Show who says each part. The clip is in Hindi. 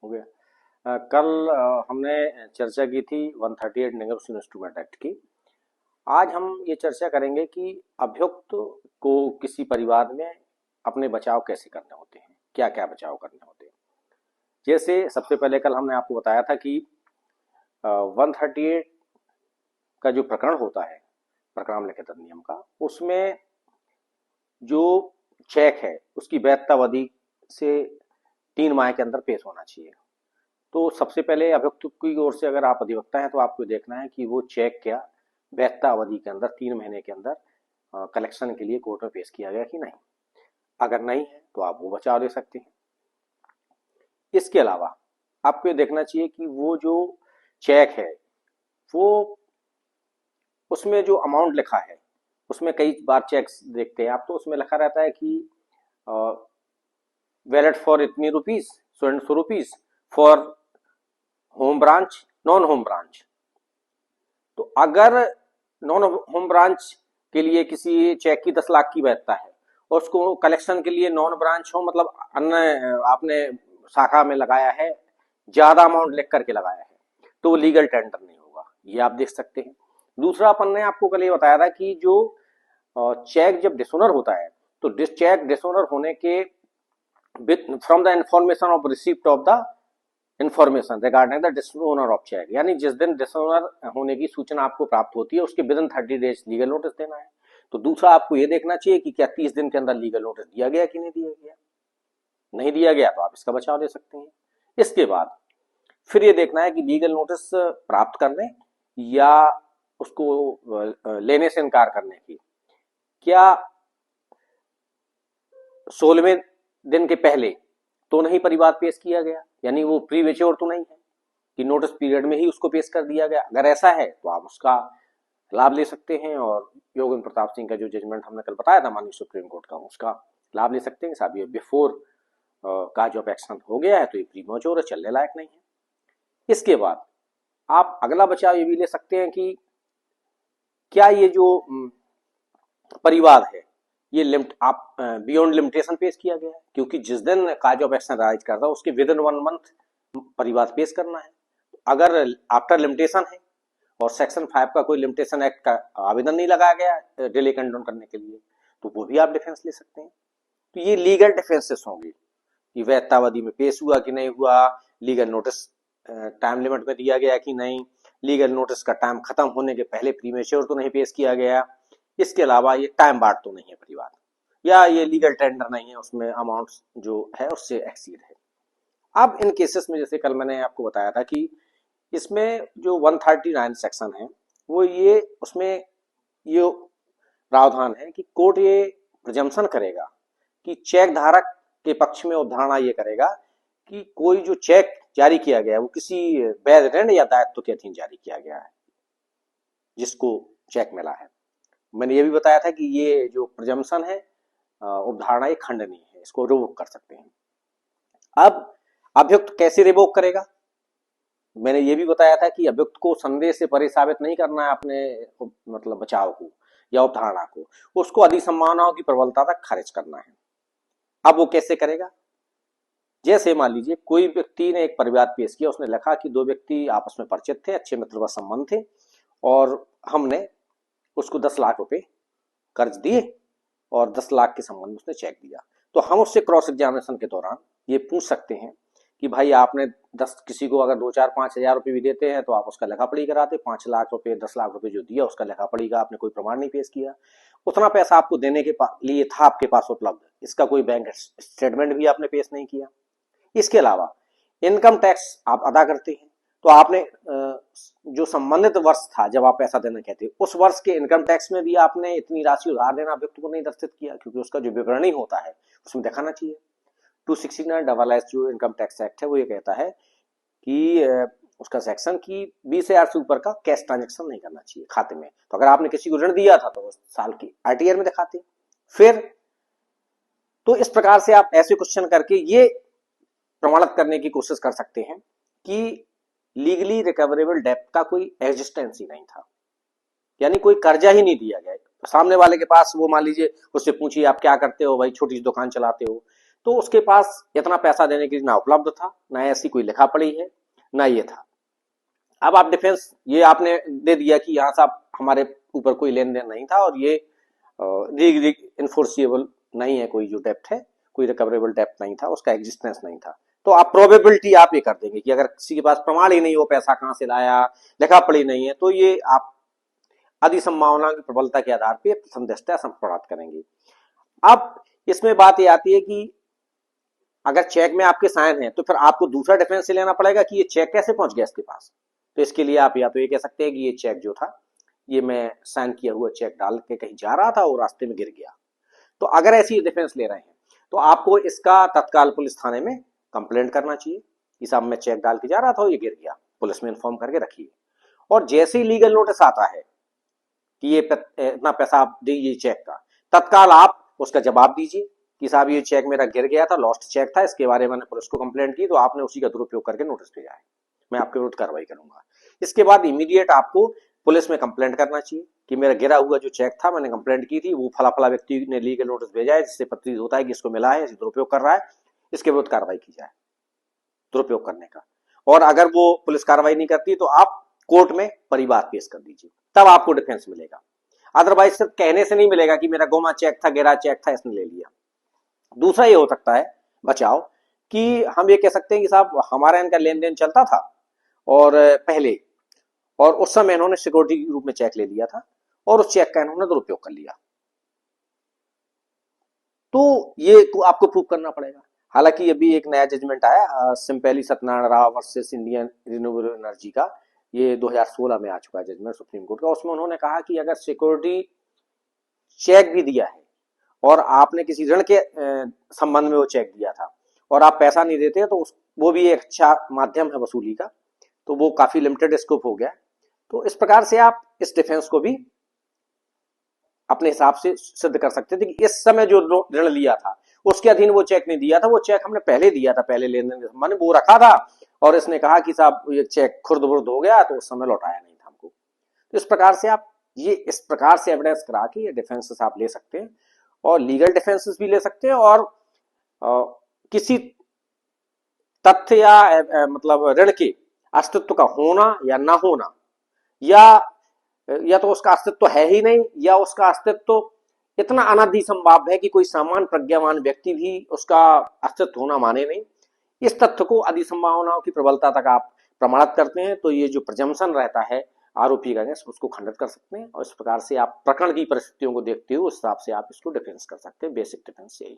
Speaker 1: हो गया। कल हमने चर्चा की थी 138 नेगोशिएबल इंस्ट्रूमेंट एक्ट की। आज हम ये चर्चा करेंगे कि अभियुक्त को किसी परिवाद में अपने बचाव कैसे करने होते हैं, क्या क्या बचाव करने होते हैं। जैसे सबसे पहले कल हमने आपको बताया था कि 138 का जो प्रकरण होता है, प्रकरण लिखित अधिनियम का, उसमें जो चेक है उसकी वैधता अवधि से 3 माह के अंदर पेश होना चाहिए। तो सबसे पहले अभियुक्त की ओर से अगर आप अधिवक्ता हैं तो आपको देखना है कि वो चेक क्या वैधता अवधि के अंदर 3 महीने के अंदर कलेक्शन के लिए कोर्ट में पेश किया गया कि नहीं। अगर नहीं है तो आप वो बचाव ले सकते हैं। इसके अलावा आपको ये देखना चाहिए कि वो जो चेक है वो उसमें जो अमाउंट लिखा है, उसमें कई बार चेक्स देखते हैं आप तो उसमें लिखा रहता है कि वैलिड फॉर इतनी rupees, so and so rupees for home branch, non home branch. तो अगर नॉन होम ब्रांच के लिए किसी चेक की 10 लाख की वैधता है और उसको कलेक्शन के लिए नॉन ब्रांच हो, मतलब अन्य आपने शाखा में लगाया है, ज्यादा अमाउंट लिख करके लगाया है, तो वो लीगल टेंडर नहीं होगा। ये आप देख सकते हैं। दूसरा, अपन ने आपको कल ये बताया था कि जो चेक जब डिसोनर होता है तो चेक डिसोनर होने के from the information of receipt of the information regarding the dishonour of cheque, यानी जिस दिन डिसओनर होने की सूचना आपको प्राप्त होती है उसके with in 30 days legal notice देना है। तो दूसरा आपको यह देखना चाहिए कि क्या 30 दिन के अंदर लीगल नोटिस दिया गया कि नहीं दिया गया। नहीं दिया गया तो आप इसका बचाव ले सकते हैं। इसके बाद फिर ये देखना है कि लीगल नोटिस प्राप्त करने या उसको लेने से इनकार करने की क्या 16वें दिन के पहले तो नहीं परिवाद पेश किया गया, यानी वो प्री मेच्योर तो नहीं है कि नोटिस पीरियड में ही उसको पेश कर दिया गया। अगर ऐसा है तो आप उसका लाभ ले सकते हैं और योगेंद्र प्रताप सिंह का जो जजमेंट हमने कल बताया था माननीय सुप्रीम कोर्ट का, उसका लाभ ले सकते हैं। साहब ये बिफोर का जो एक्शन हो गया है तो ये प्री मेच्योर है, चलने लायक नहीं है। इसके बाद आप अगला बचाव ये भी ले सकते हैं कि क्या ये जो परिवाद है ये लिमिट आप बियॉन्ड लिमिटेशन पेश किया गया है, क्योंकि जिस दिन काज ऑफ एक्शन राइज करता है उसके विद इन 1 मंथ परिवाद पेश करना है। अगर आफ्टर लिमिटेशन है और सेक्शन 5 का कोई लिमिटेशन एक्ट का आवेदन नहीं लगाया गया डिले कंडोन करने के लिए, तो वो भी आप डिफेंस ले सकते हैं। तो ये लीगल डिफेंसेस होंगे कि वैधतावधि में पेश हुआ कि नहीं हुआ, लीगल नोटिस टाइम लिमिट में दिया गया कि नहीं, लीगल नोटिस का टाइम खत्म होने के पहले प्रीमेच्योर तो नहीं पेश किया गया, इसके अलावा ये टाइम बार्ड तो नहीं है परिवाद, या ये लीगल टेंडर नहीं है, उसमें अमाउंट जो है उससे एक्सीड है। अब इन केसेस में जैसे कल मैंने आपको बताया था कि इसमें जो 139 सेक्शन है वो ये उसमें ये प्रावधान है कि कोर्ट ये प्रिजम्पशन करेगा कि चेक धारक के पक्ष में अवधारणा ये करेगा कि कोई जो चेक जारी किया गया है वो किसी वैध ऋण या दायित्व के अधीन जारी किया गया है जिसको चेक मिला है। मैंने ये भी बताया था कि ये जो प्रिजम्पशन है अवधारणा ये खंडनीय है, इसको रिवोक कर सकते हैं। अब अभियुक्त कैसे रिवोक करेगा, मैंने ये भी बताया था कि अभियुक्त को संदेह से परे साबित नहीं करना है अपने मतलब बचाव को या अवधारणा को, उसको अधिसंभावनाओं की प्रबलता तक खारिज करना है। अब वो कैसे करेगा, जैसे मान लीजिए कोई व्यक्ति ने एक परिवाद पेश किया, उसने लिखा कि 2 व्यक्ति आपस में परिचित थे, अच्छे मित्र व संबंध थे और हमने उसको 10 लाख रुपए कर्ज दिए और 10 लाख के संबंध में उसने चेक दिया। तो हम उससे क्रॉस एग्जामिनेशन के दौरान ये पूछ सकते हैं कि भाई आपने 10 किसी को अगर 2, 4, 5 हजार रुपए भी देते हैं तो आप उसका लेखा पढ़ी कराते, 5 लाख रुपए 10 लाख रुपए जो दिया उसका लेखा पढ़ी का आपने कोई प्रमाण नहीं पेश किया, उतना पैसा आपको देने के लिए था आपके पास उपलब्ध, इसका कोई बैंक स्टेटमेंट भी आपने पेश नहीं किया। इसके अलावा इनकम टैक्स आप अदा करते हैं तो आपने जो संबंधित वर्ष था जब आप पैसा देना कहते उस वर्ष के इनकम टैक्स में भी आपने इतनी राशि उधार देना अभियुक्त को नहीं दर्शित किया, क्योंकि उसका जो विवरणी होता है उसमें दिखाना चाहिए। 269 जो इनकम टैक्स एक्ट है वो ये कहता है कि उसका सेक्शन की 20,000 से ऊपर का कैश ट्रांजेक्शन नहीं करना चाहिए खाते में। तो अगर आपने किसी को ऋण दिया था तो उस साल की आरटीआर में दिखाते। फिर तो इस प्रकार से आप ऐसे क्वेश्चन करके ये प्रमाणित करने की कोशिश कर सकते हैं कि लीगली रिकवरेबल डेब्ट का कोई एग्जिस्टेंस ही नहीं था, यानी कोई कर्जा ही नहीं दिया गया। सामने वाले के पास वो मान लीजिए उससे पूछिए आप क्या करते हो, भाई छोटी सी दुकान चलाते हो, तो उसके पास इतना पैसा देने के लिए ना उपलब्ध था, ना ऐसी कोई लिखा पड़ी है, ना ये था। अब आप डिफेंस ये आपने दे दिया कि यहाँ से आप हमारे ऊपर कोई लेन देन नहीं था और ये इन्फोर्सिएबल नहीं है, कोई जो डेप्ट है कोई रिकवरेबल डेप्ट नहीं था, उसका एग्जिस्टेंस नहीं था। तो आप प्रोबेबिलिटी आप ये कर देंगे कि अगर किसी के पास प्रमाण ही नहीं, वो पैसा कहां से लाया, लिखा पड़ी नहीं है, तो ये आप आदि संभावना की प्रबलता के आधार पर प्रथम दृष्टया संप्राप्त करेंगे। अब इसमें बात ये आती है कि अगर चेक में आपके साइन है तो फिर आपको दूसरा डिफेंस से लेना पड़ेगा कि ये चेक कैसे पहुंच गया इसके पास। तो इसके लिए आप या तो ये कह सकते हैं कि ये चेक जो था, ये मैं साइन किया हुआ चेक डाल के कहीं जा रहा था और रास्ते में गिर गया। तो अगर ऐसी डिफेंस ले रहे हैं तो आपको इसका तत्काल पुलिस थाने में कंप्लेंट करना चाहिए कि साहब मैं चेक डाल के जा रहा था और ये गिर गया, पुलिस में इन्फॉर्म करके रखिए। और जैसे ही लीगल नोटिस आता है कि ये इतना पैसा आप दीजिए चेक का, तत्काल आप उसका जवाब दीजिए कि साहब ये चेक मेरा गिर गया था, लॉस्ट चेक था, इसके बारे में मैंने पुलिस को कंप्लेंट की, तो आपने उसी का दुरुपयोग करके नोटिस भेजा है, मैं आपके विरुद्ध कार्रवाई करूंगा। इसके बाद इमीडिएट आपको पुलिस में कंप्लेंट करना चाहिए कि मेरा गिरा हुआ जो चेक था, मैंने कंप्लेंट की थी, वो फला फला व्यक्ति ने लीगल नोटिस भेजा है जिससे प्रतीत होता है कि इसको मिला है, इसे दुरुपयोग कर रहा है, इसके विरुद्ध कार्रवाई की जाए दुरुपयोग करने का। और अगर वो पुलिस कार्रवाई नहीं करती तो आप कोर्ट में परिवाद पेश कर दीजिए, तब आपको डिफेंस मिलेगा। अदरवाइज सिर्फ कहने से नहीं मिलेगा कि मेरा गोमा चेक था, गिरा चेक था, इसने ले लिया। दूसरा ये हो सकता है बचाव कि हम ये कह सकते हैं कि साहब हमारा इनका लेन देन चलता था और पहले, और उस समय इन्होंने सिक्योरिटी के रूप में चेक ले लिया था और उस चेक का इन्होंने दुरुपयोग कर लिया। तो ये आपको प्रूव करना पड़ेगा। हालांकि अभी एक नया जजमेंट आया simply Satyanarayana Rao versus Indian Renewable Energy का, ये 2016 में आ चुका है जजमेंट सुप्रीम कोर्ट का। उसमें उन्होंने कहा कि अगर सिक्योरिटी चेक भी दिया है और आपने किसी ऋण के संबंध में वो चेक दिया था और आप पैसा नहीं देते तो वो भी एक अच्छा माध्यम है वसूली का, तो वो काफी लिमिटेड स्कोप हो गया। तो इस प्रकार से आप इस डिफेंस को भी अपने हिसाब से सिद्ध कर सकते थे कि इस समय जो ऋण लिया था उसके अधीन वो चेक नहीं दिया था, वो चेक हमने पहले दिया था, पहले लेन देन के संबंध में वो रखा था और इसने कहा कि साहब ये चेक खुर्द बुर्द हो गया तो उस समय लौटाया नहीं था हमको। तो इस प्रकार से आप ये इस प्रकार से एविडेंस करा के ये डिफेंसेस आप ले सकते हैं और लीगल डिफेंसेस भी ले सकते हैं। और किसी तथ्य या मतलब ऋण के अस्तित्व का होना या ना होना, या तो उसका अस्तित्व है ही नहीं, या उसका अस्तित्व इतना अनादि संभाव्य है कि कोई सामान्य प्रज्ञावान व्यक्ति भी उसका अस्तित्व होना माने नहीं। इस तथ्य को आदि संभावनाओं की प्रबलता तक आप प्रमाणित करते हैं तो ये जो प्रजम्पशन रहता है आरोपी का उसको खंडित कर सकते हैं। और इस प्रकार से आप प्रकरण की परिस्थितियों को देखते हुए उस हिसाब से आप इसको डिफेंस कर सकते हैं। बेसिक डिफेंस यही।